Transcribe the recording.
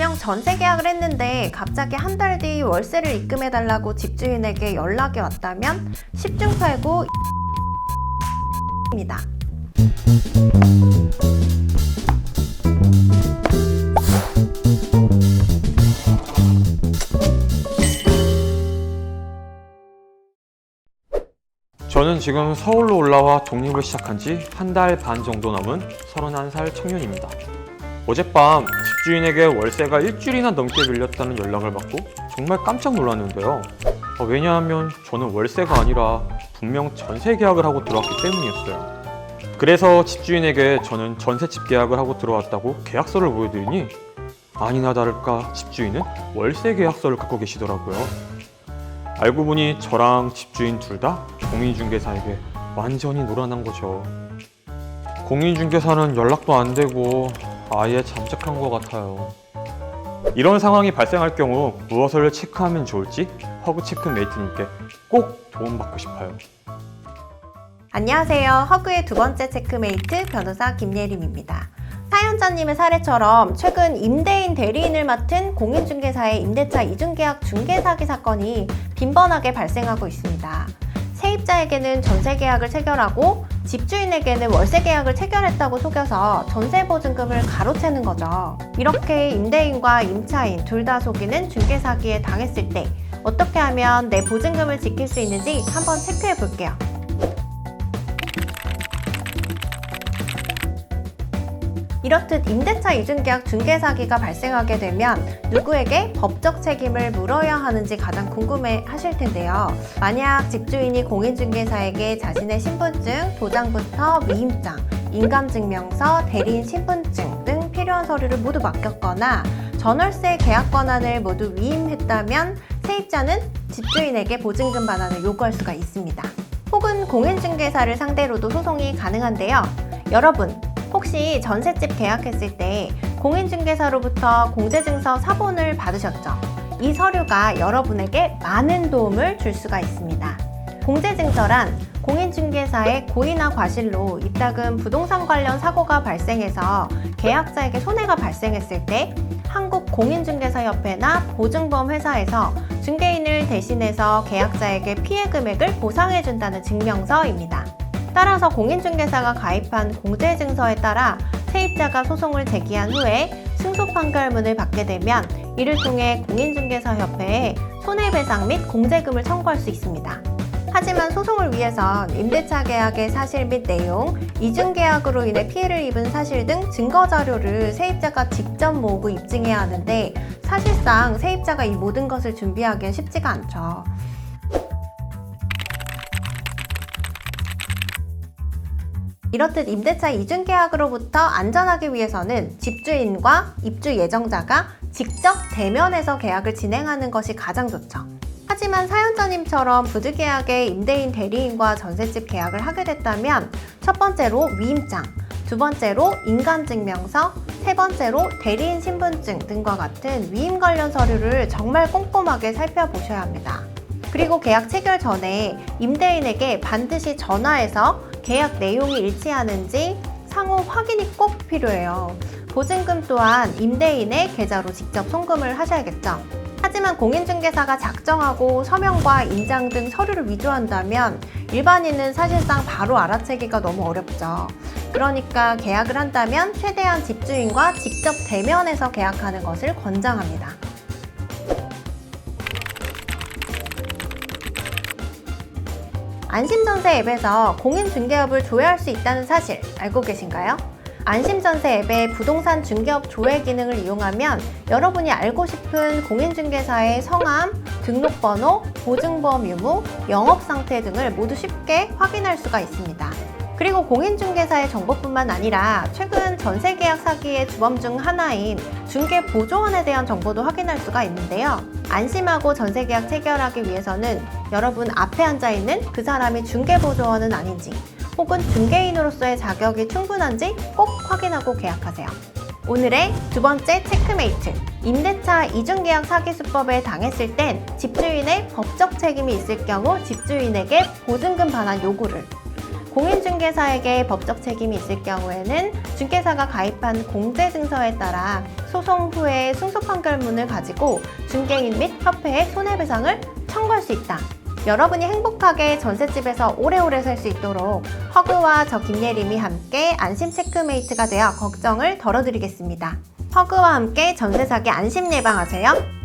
분명 전세 계약을 했는데 갑자기 한 달 뒤 월세를 입금해달라고 집주인에게 연락이 왔다면 10중 8구 입니다. 저는 지금 서울로 올라와 독립을 시작한 지 한 달 반 정도 남은 31살 청년입니다. 어젯밤 집주인에게 월세가 일주일이나 넘게 밀렸다는 연락을 받고 정말 깜짝 놀랐는데요. 왜냐하면 저는 월세가 아니라 분명 전세 계약을 하고 들어왔기 때문이었어요. 그래서 집주인에게 저는 전세집 계약을 하고 들어왔다고 계약서를 보여드리니 아니나 다를까 집주인은 월세 계약서를 갖고 계시더라고요. 알고 보니 저랑 집주인 둘 다 공인중개사에게 완전히 놀아난 거죠. 공인중개사는 연락도 안 되고 아예 잠적한 것 같아요. 이런 상황이 발생할 경우 무엇을 체크하면 좋을지 허그 체크메이트님께 꼭 도움받고 싶어요. 안녕하세요. 허그의 두 번째 체크메이트 변호사 김예림입니다. 사연자님의 사례처럼 최근 임대인 대리인을 맡은 공인중개사의 임대차 이중계약 중개사기 사건이 빈번하게 발생하고 있습니다. 세입자에게는 전세계약을 체결하고 집주인에게는 월세계약을 체결했다고 속여서 전세보증금을 가로채는 거죠. 이렇게 임대인과 임차인 둘 다 속이는 중개사기에 당했을 때 어떻게 하면 내 보증금을 지킬 수 있는지 한번 체크해 볼게요. 이렇듯 임대차 이중계약 중개사기가 발생하게 되면 누구에게 법적 책임을 물어야 하는지 가장 궁금해 하실 텐데요. 만약 집주인이 공인중개사에게 자신의 신분증, 도장부터 위임장, 인감증명서, 대리인 신분증 등 필요한 서류를 모두 맡겼거나 전월세 계약 권한을 모두 위임했다면 세입자는 집주인에게 보증금 반환을 요구할 수가 있습니다. 혹은 공인중개사를 상대로도 소송이 가능한데요. 여러분, 혹시 전셋집 계약했을 때 공인중개사로부터 공제증서 사본을 받으셨죠? 이 서류가 여러분에게 많은 도움을 줄 수가 있습니다. 공제증서란 공인중개사의 고의나 과실로 이따금 부동산 관련 사고가 발생해서 계약자에게 손해가 발생했을 때 한국공인중개사협회나 보증보험 회사에서 중개인을 대신해서 계약자에게 피해 금액을 보상해준다는 증명서입니다. 따라서 공인중개사가 가입한 공제증서에 따라 세입자가 소송을 제기한 후에 승소 판결문을 받게 되면 이를 통해 공인중개사협회에 손해배상 및 공제금을 청구할 수 있습니다. 하지만 소송을 위해선 임대차 계약의 사실 및 내용, 이중계약으로 인해 피해를 입은 사실 등 증거자료를 세입자가 직접 모으고 입증해야 하는데 사실상 세입자가 이 모든 것을 준비하기엔 쉽지가 않죠. 이렇듯 임대차 이중계약으로부터 안전하기 위해서는 집주인과 입주 예정자가 직접 대면해서 계약을 진행하는 것이 가장 좋죠. 하지만 사연자님처럼 부득이하게 임대인 대리인과 전셋집 계약을 하게 됐다면 첫 번째로 위임장, 두 번째로 인감증명서, 세 번째로 대리인 신분증 등과 같은 위임 관련 서류를 정말 꼼꼼하게 살펴보셔야 합니다. 그리고 계약 체결 전에 임대인에게 반드시 전화해서 계약 내용이 일치하는지 상호 확인이 꼭 필요해요. 보증금 또한 임대인의 계좌로 직접 송금을 하셔야겠죠. 하지만 공인중개사가 작성하고 서명과 인장 등 서류를 위조한다면 일반인은 사실상 바로 알아채기가 너무 어렵죠. 그러니까 계약을 한다면 최대한 집주인과 직접 대면해서 계약하는 것을 권장합니다. 안심전세 앱에서 공인중개업을 조회할 수 있다는 사실 알고 계신가요? 안심전세 앱의 부동산 중개업 조회 기능을 이용하면 여러분이 알고 싶은 공인중개사의 성함, 등록번호, 보증보험 유무, 영업상태 등을 모두 쉽게 확인할 수가 있습니다. 그리고 공인중개사의 정보뿐만 아니라 최근 전세계약 사기의 주범 중 하나인 중개보조원에 대한 정보도 확인할 수가 있는데요. 안심하고 전세계약 체결하기 위해서는 여러분 앞에 앉아있는 그 사람이 중개보조원은 아닌지 혹은 중개인으로서의 자격이 충분한지 꼭 확인하고 계약하세요. 오늘의 두 번째 체크메이트, 임대차 이중계약 사기 수법에 당했을 땐 집주인의 법적 책임이 있을 경우 집주인에게 보증금 반환 요구를, 공인중개사에게 법적 책임이 있을 경우에는 중개사가 가입한 공제증서에 따라 소송 후에 승소판결문을 가지고 중개인 및 협회에 손해배상을 청구할 수 있다. 여러분이 행복하게 전셋집에서 오래오래 살 수 있도록 허그와 저 김예림이 함께 안심 체크메이트가 되어 걱정을 덜어드리겠습니다. 허그와 함께 전세 사기 안심 예방하세요.